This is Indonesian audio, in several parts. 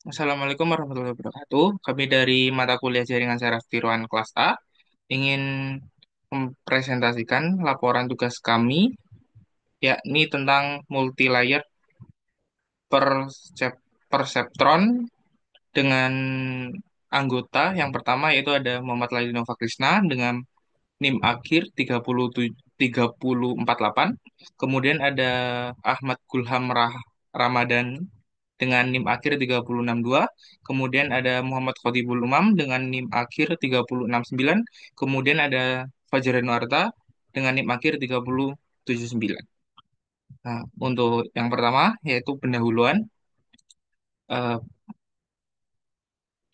Assalamualaikum warahmatullahi wabarakatuh. Kami dari mata kuliah Jaringan Saraf Tiruan kelas A ingin mempresentasikan laporan tugas kami, yakni tentang multi-layer perseptron dengan anggota. Yang pertama yaitu ada Muhammad Lali Nova Krisna dengan NIM akhir 3048. Kemudian ada Ahmad Ramadan dengan NIM akhir 3062. Kemudian ada Muhammad Khotibul Umam dengan NIM akhir 3069. Kemudian ada Fajar Nuarta dengan NIM akhir 3079. Nah, untuk yang pertama yaitu pendahuluan. Eh,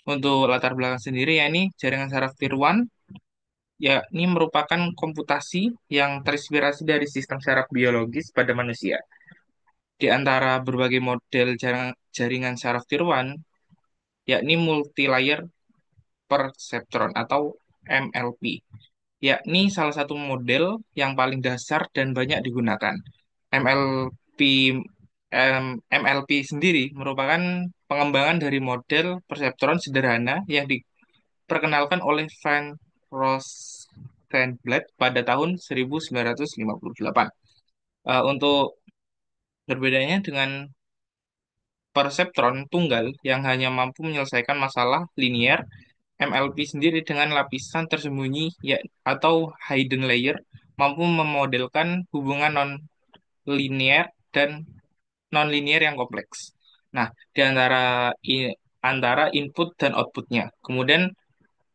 untuk latar belakang sendiri ya ini jaringan saraf tier 1 yakni merupakan komputasi yang terinspirasi dari sistem saraf biologis pada manusia. Di antara berbagai model jaringan saraf tier 1, yakni multi-layer perceptron atau MLP, yakni salah satu model yang paling dasar dan banyak digunakan. MLP MLP sendiri merupakan pengembangan dari model perseptron sederhana yang diperkenalkan oleh Van Rosenblatt pada tahun 1958. Untuk berbedanya dengan perseptron tunggal yang hanya mampu menyelesaikan masalah linier, MLP sendiri dengan lapisan tersembunyi ya, atau hidden layer mampu memodelkan hubungan non-linear dan non-linear yang kompleks. Nah, di antara input dan outputnya. Kemudian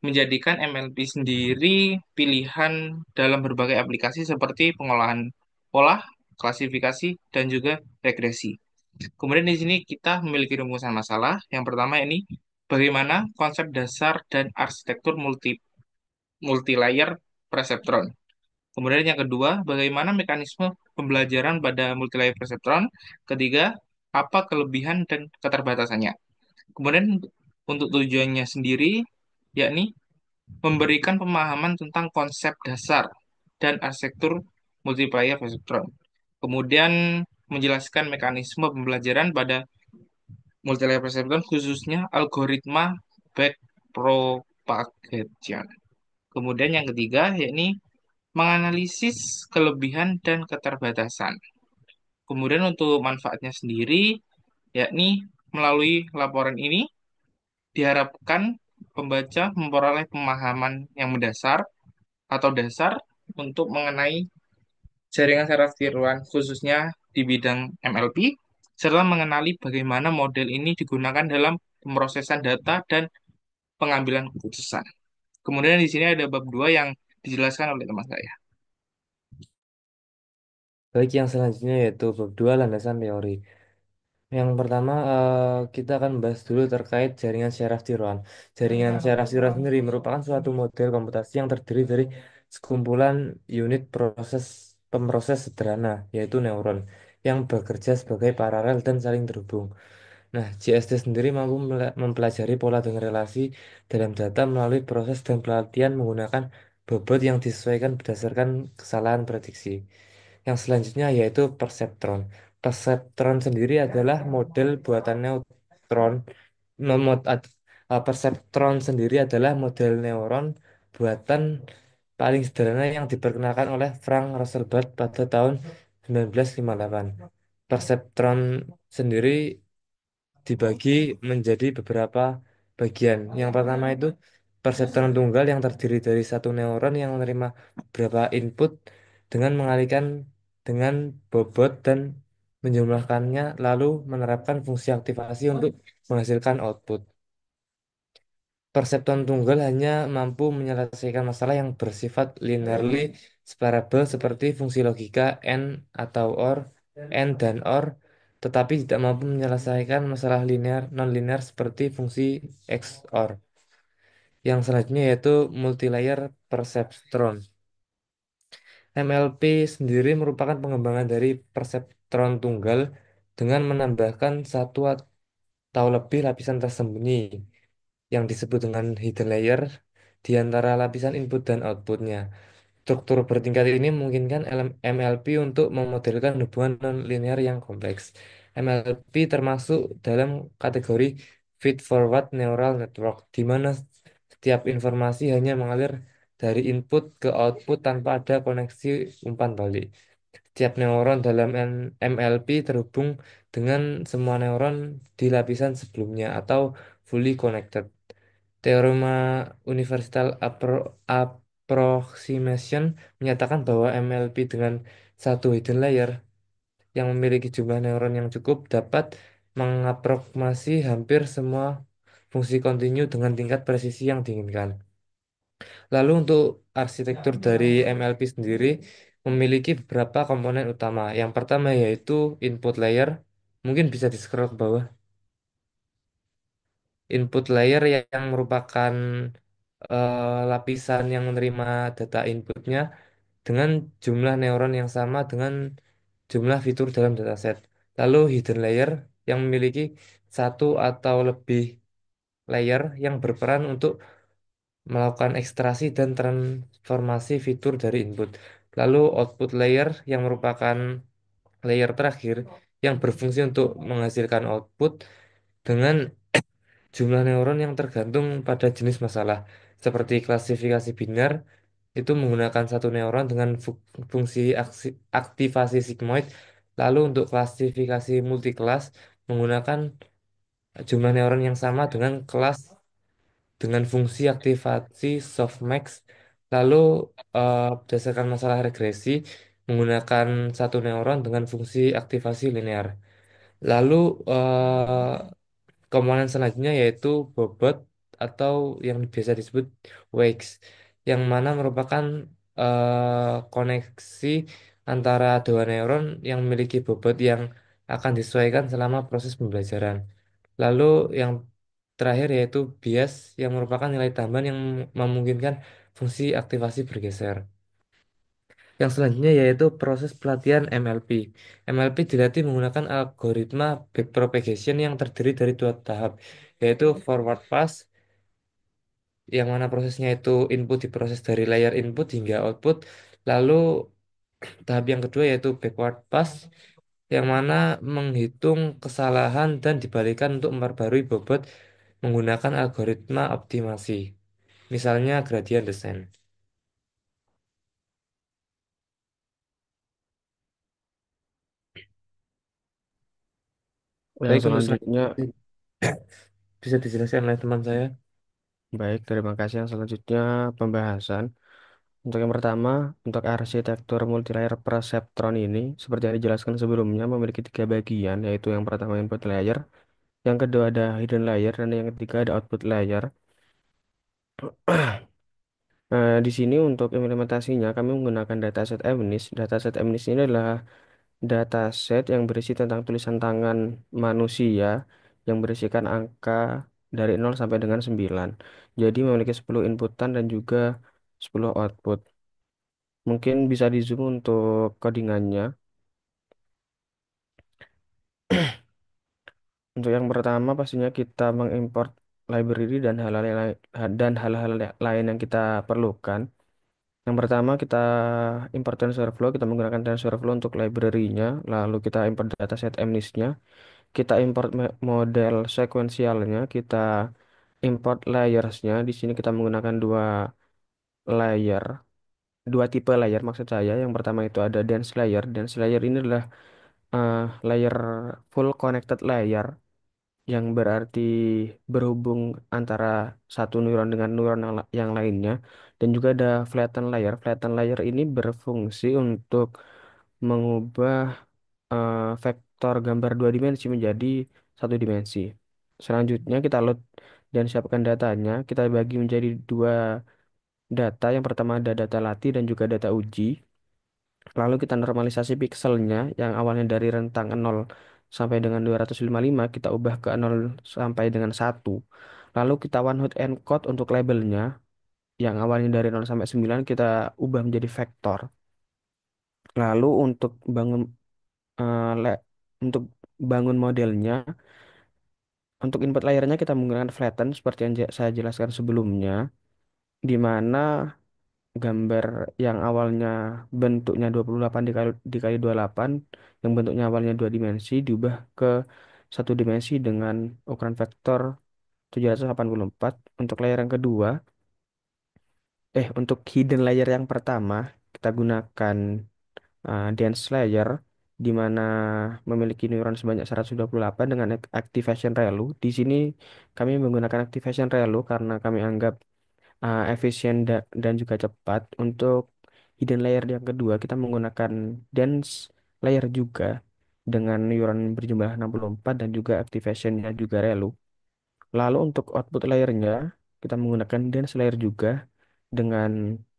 menjadikan MLP sendiri pilihan dalam berbagai aplikasi seperti pengolahan pola, klasifikasi, dan juga regresi. Kemudian di sini kita memiliki rumusan masalah. Yang pertama ini bagaimana konsep dasar dan arsitektur multi-layer perseptron. Kemudian yang kedua, bagaimana mekanisme pembelajaran pada multi-layer perseptron. Ketiga, apa kelebihan dan keterbatasannya. Kemudian untuk tujuannya sendiri, yakni memberikan pemahaman tentang konsep dasar dan arsitektur multiplayer perseptron. Kemudian menjelaskan mekanisme pembelajaran pada multilayer perseptron khususnya algoritma backpropagation. Kemudian yang ketiga yakni menganalisis kelebihan dan keterbatasan. Kemudian untuk manfaatnya sendiri yakni melalui laporan ini diharapkan pembaca memperoleh pemahaman yang mendasar atau dasar untuk mengenai jaringan saraf tiruan khususnya di bidang MLP, serta mengenali bagaimana model ini digunakan dalam pemrosesan data dan pengambilan keputusan. Kemudian di sini ada bab 2 yang dijelaskan oleh teman saya. Baik, yang selanjutnya yaitu bab 2 landasan teori. Yang pertama, kita akan bahas dulu terkait jaringan syaraf tiroan. Jaringan syaraf tiroan sendiri merupakan suatu model komputasi yang terdiri dari sekumpulan unit pemroses sederhana, yaitu neuron, yang bekerja sebagai paralel dan saling terhubung. Nah, JST sendiri mampu mempelajari pola dan relasi dalam data melalui proses dan pelatihan menggunakan bobot yang disesuaikan berdasarkan kesalahan prediksi. Yang selanjutnya yaitu perseptron. Perseptron sendiri adalah model buatan neutron. Perseptron sendiri adalah model neuron buatan paling sederhana yang diperkenalkan oleh Frank Rosenblatt pada tahun 1958. Perseptron sendiri dibagi menjadi beberapa bagian. Yang pertama itu perseptron tunggal yang terdiri dari satu neuron yang menerima beberapa input dengan mengalihkan dengan bobot dan menjumlahkannya lalu menerapkan fungsi aktivasi untuk menghasilkan output. Perseptron tunggal hanya mampu menyelesaikan masalah yang bersifat linearly separable seperti fungsi logika AND atau OR, AND dan OR, tetapi tidak mampu menyelesaikan masalah linear non-linear seperti fungsi XOR. Yang selanjutnya yaitu multilayer perceptron. MLP sendiri merupakan pengembangan dari perseptron tunggal dengan menambahkan satu atau lebih lapisan tersembunyi yang disebut dengan hidden layer di antara lapisan input dan outputnya. Struktur bertingkat ini memungkinkan MLP untuk memodelkan hubungan non-linear yang kompleks. MLP termasuk dalam kategori feed-forward neural network, di mana setiap informasi hanya mengalir dari input ke output tanpa ada koneksi umpan balik. Setiap neuron dalam MLP terhubung dengan semua neuron di lapisan sebelumnya atau fully connected. Teorema Universal Approximation menyatakan bahwa MLP dengan satu hidden layer yang memiliki jumlah neuron yang cukup dapat mengaproksimasi hampir semua fungsi kontinu dengan tingkat presisi yang diinginkan. Lalu untuk arsitektur dari MLP sendiri memiliki beberapa komponen utama. Yang pertama yaitu input layer, mungkin bisa di-scroll ke bawah. Input layer yang merupakan lapisan yang menerima data inputnya dengan jumlah neuron yang sama dengan jumlah fitur dalam dataset. Lalu hidden layer yang memiliki satu atau lebih layer yang berperan untuk melakukan ekstraksi dan transformasi fitur dari input. Lalu output layer yang merupakan layer terakhir yang berfungsi untuk menghasilkan output dengan jumlah neuron yang tergantung pada jenis masalah. Seperti klasifikasi biner itu menggunakan satu neuron dengan fungsi aktivasi sigmoid. Lalu untuk klasifikasi multiclass menggunakan jumlah neuron yang sama dengan kelas dengan fungsi aktivasi softmax. Lalu berdasarkan masalah regresi menggunakan satu neuron dengan fungsi aktivasi linear. Lalu eh, komponen selanjutnya yaitu bobot atau yang biasa disebut wakes, yang mana merupakan koneksi antara dua neuron yang memiliki bobot yang akan disesuaikan selama proses pembelajaran. Lalu yang terakhir yaitu bias yang merupakan nilai tambahan yang memungkinkan fungsi aktivasi bergeser. Yang selanjutnya yaitu proses pelatihan MLP. MLP dilatih menggunakan algoritma backpropagation yang terdiri dari dua tahap, yaitu forward pass, yang mana prosesnya itu input diproses dari layer input hingga output. Lalu tahap yang kedua yaitu backward pass, yang mana menghitung kesalahan dan dibalikan untuk memperbarui bobot menggunakan algoritma optimasi, misalnya gradient descent. Yang Baik, untuk selanjutnya, selanjutnya bisa dijelaskan oleh teman saya. baik, terima kasih. Yang selanjutnya pembahasan. Untuk yang pertama, untuk arsitektur multilayer perceptron ini, seperti yang dijelaskan sebelumnya, memiliki tiga bagian, yaitu yang pertama input layer, yang kedua ada hidden layer, dan yang ketiga ada output layer. Di sini untuk implementasinya, kami menggunakan dataset MNIST. Dataset MNIST ini adalah dataset yang berisi tentang tulisan tangan manusia yang berisikan angka dari 0 sampai dengan 9. Jadi memiliki 10 inputan dan juga 10 output. Mungkin bisa di zoom untuk codingannya. Untuk yang pertama pastinya kita mengimport library dan hal-hal lain yang kita perlukan. Yang pertama kita import TensorFlow, kita menggunakan TensorFlow untuk library-nya, lalu kita import dataset MNIST-nya, kita import model sekuensialnya, kita import layers-nya. Di sini kita menggunakan layer, dua tipe layer maksud saya. Yang pertama itu ada dense layer. Dense layer ini adalah eh, layer full connected layer yang berarti berhubung antara satu neuron dengan neuron yang lainnya. Dan juga ada flatten layer. Flatten layer ini berfungsi untuk mengubah vektor gambar dua dimensi menjadi satu dimensi. Selanjutnya kita load dan siapkan datanya. Kita bagi menjadi dua data. Yang pertama ada data latih dan juga data uji. Lalu kita normalisasi pixelnya yang awalnya dari rentang 0 sampai dengan 255 kita ubah ke 0 sampai dengan 1. Lalu kita one hot encode untuk labelnya yang awalnya dari 0 sampai 9 kita ubah menjadi vektor. Lalu eh, le- untuk bangun modelnya, untuk input layernya kita menggunakan flatten seperti yang saya jelaskan sebelumnya, di mana gambar yang awalnya bentuknya 28 dikali 28 yang bentuknya awalnya dua dimensi diubah ke satu dimensi dengan ukuran vektor 784. Untuk layer yang kedua, untuk hidden layer yang pertama, kita gunakan dense layer di mana memiliki neuron sebanyak 128 dengan activation ReLU. Di sini kami menggunakan activation ReLU karena kami anggap efisien dan juga cepat. Untuk hidden layer yang kedua, kita menggunakan dense layer juga dengan neuron berjumlah 64 dan juga activationnya juga ReLU. Lalu untuk output layernya, kita menggunakan dense layer juga dengan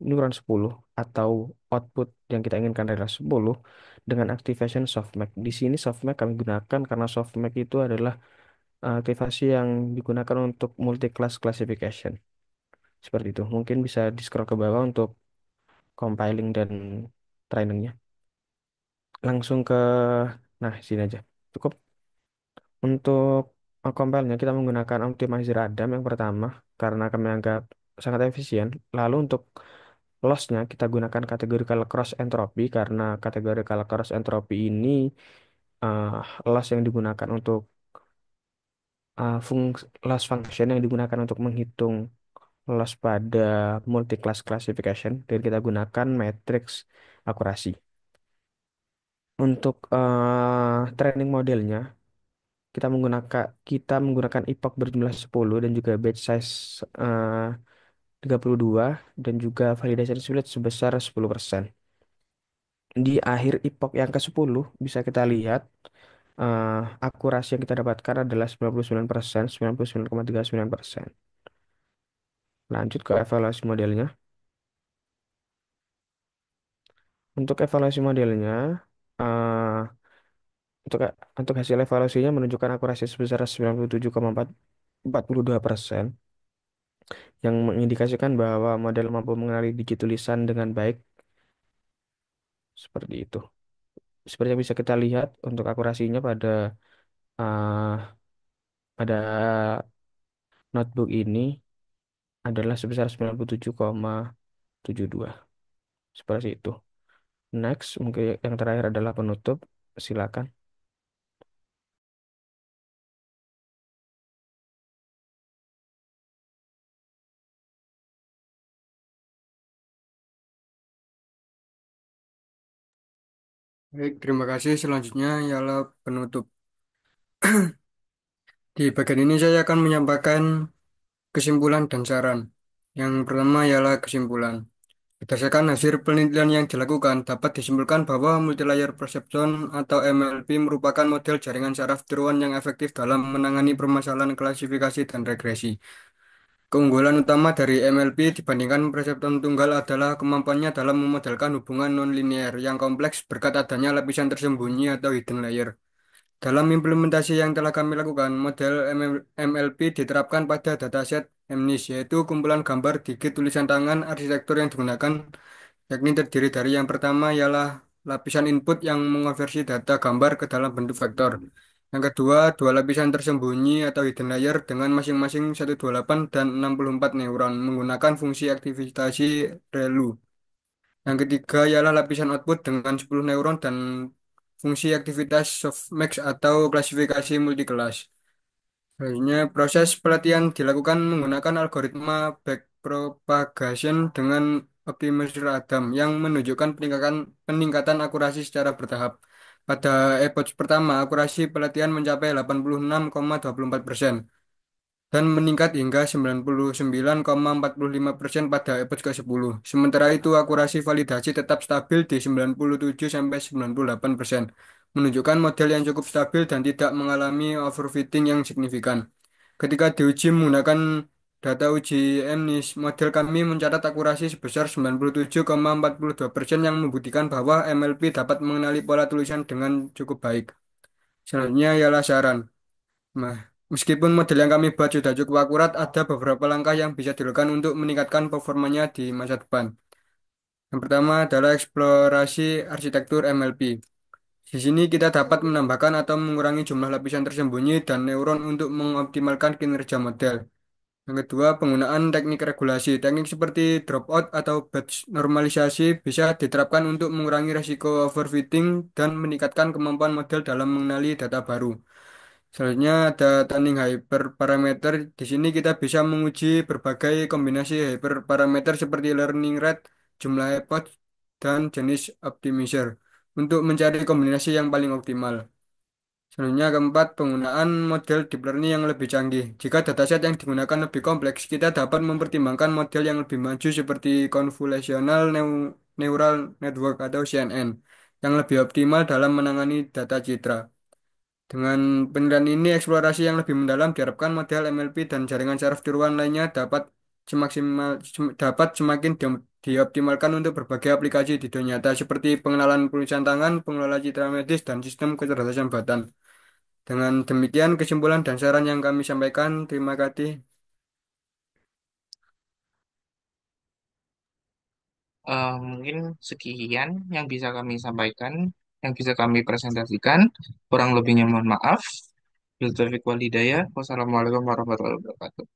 neuron 10 atau output yang kita inginkan adalah 10 dengan activation softmax. Di sini softmax kami gunakan karena softmax itu adalah aktivasi yang digunakan untuk multi-class classification. Seperti itu. Mungkin bisa di-scroll ke bawah untuk compiling dan trainingnya. Langsung ke, nah sini aja. Cukup. Untuk compile-nya kita menggunakan optimizer Adam yang pertama karena kami anggap sangat efisien. Lalu untuk loss-nya kita gunakan categorical cross entropy karena categorical cross entropy ini uh, loss yang digunakan untuk loss function yang digunakan untuk menghitung loss pada multi-class classification dan kita gunakan matrix akurasi. Untuk training modelnya kita menggunakan epoch berjumlah 10 dan juga batch size 32 dan juga validation split sebesar 10%. Di akhir epoch yang ke-10 bisa kita lihat eh, akurasi yang kita dapatkan adalah 99%, 99,39%. Lanjut ke evaluasi modelnya. Untuk evaluasi modelnya, eh, untuk untuk hasil evaluasinya menunjukkan akurasi sebesar 97,42%, yang mengindikasikan bahwa model mampu mengenali digit tulisan dengan baik seperti itu. Seperti yang bisa kita lihat untuk akurasinya uh, pada notebook ini adalah sebesar 97,72. Seperti itu. Next, mungkin yang terakhir adalah penutup. Silakan. Baik, terima kasih. Selanjutnya ialah penutup. Di bagian ini saya akan menyampaikan kesimpulan dan saran. Yang pertama ialah kesimpulan. Berdasarkan hasil penelitian yang dilakukan, dapat disimpulkan bahwa multilayer perception atau MLP merupakan model jaringan saraf tiruan yang efektif dalam menangani permasalahan klasifikasi dan regresi. Keunggulan utama dari MLP dibandingkan perseptron tunggal adalah kemampuannya dalam memodelkan hubungan nonlinear yang kompleks berkat adanya lapisan tersembunyi atau hidden layer. Dalam implementasi yang telah kami lakukan, model MLP diterapkan pada dataset MNIST, yaitu kumpulan gambar digit tulisan tangan arsitektur yang digunakan, yakni terdiri dari yang pertama ialah lapisan input yang mengonversi data gambar ke dalam bentuk vektor. Yang kedua, dua lapisan tersembunyi atau hidden layer dengan masing-masing 128 dan 64 neuron menggunakan fungsi aktivitasi ReLU. Yang ketiga ialah lapisan output dengan 10 neuron dan fungsi aktivitas softmax atau klasifikasi multikelas. Selanjutnya, proses pelatihan dilakukan menggunakan algoritma backpropagation dengan optimizer Adam yang menunjukkan peningkatan akurasi secara bertahap. Pada epoch pertama, akurasi pelatihan mencapai 86,24% dan meningkat hingga 99,45% pada epoch ke-10. Sementara itu, akurasi validasi tetap stabil di 97-98%, menunjukkan model yang cukup stabil dan tidak mengalami overfitting yang signifikan. Ketika diuji menggunakan data uji MNIST, model kami mencatat akurasi sebesar 97,42% yang membuktikan bahwa MLP dapat mengenali pola tulisan dengan cukup baik. Selanjutnya ialah saran. Nah, meskipun model yang kami buat sudah cukup akurat, ada beberapa langkah yang bisa dilakukan untuk meningkatkan performanya di masa depan. Yang pertama adalah eksplorasi arsitektur MLP. Di sini kita dapat menambahkan atau mengurangi jumlah lapisan tersembunyi dan neuron untuk mengoptimalkan kinerja model. Yang kedua, penggunaan teknik regulasi. Teknik seperti dropout atau batch normalisasi bisa diterapkan untuk mengurangi risiko overfitting dan meningkatkan kemampuan model dalam mengenali data baru. Selanjutnya ada tuning hyperparameter. Di sini kita bisa menguji berbagai kombinasi hyperparameter seperti learning rate, jumlah epoch, dan jenis optimizer untuk mencari kombinasi yang paling optimal. Selanjutnya keempat, penggunaan model deep learning yang lebih canggih. Jika dataset yang digunakan lebih kompleks, kita dapat mempertimbangkan model yang lebih maju seperti Convolutional Neural Network atau CNN yang lebih optimal dalam menangani data citra. Dengan penilaian ini, eksplorasi yang lebih mendalam diharapkan model MLP dan jaringan saraf tiruan lainnya dapat semakin dioptimalkan untuk berbagai aplikasi di dunia nyata seperti pengenalan penulisan tangan, pengelola citra medis, dan sistem kecerdasan buatan. Dengan demikian kesimpulan dan saran yang kami sampaikan. Terima kasih. Mungkin sekian yang bisa kami sampaikan, yang bisa kami presentasikan. Kurang lebihnya mohon maaf. Wassalamualaikum warahmatullahi wabarakatuh.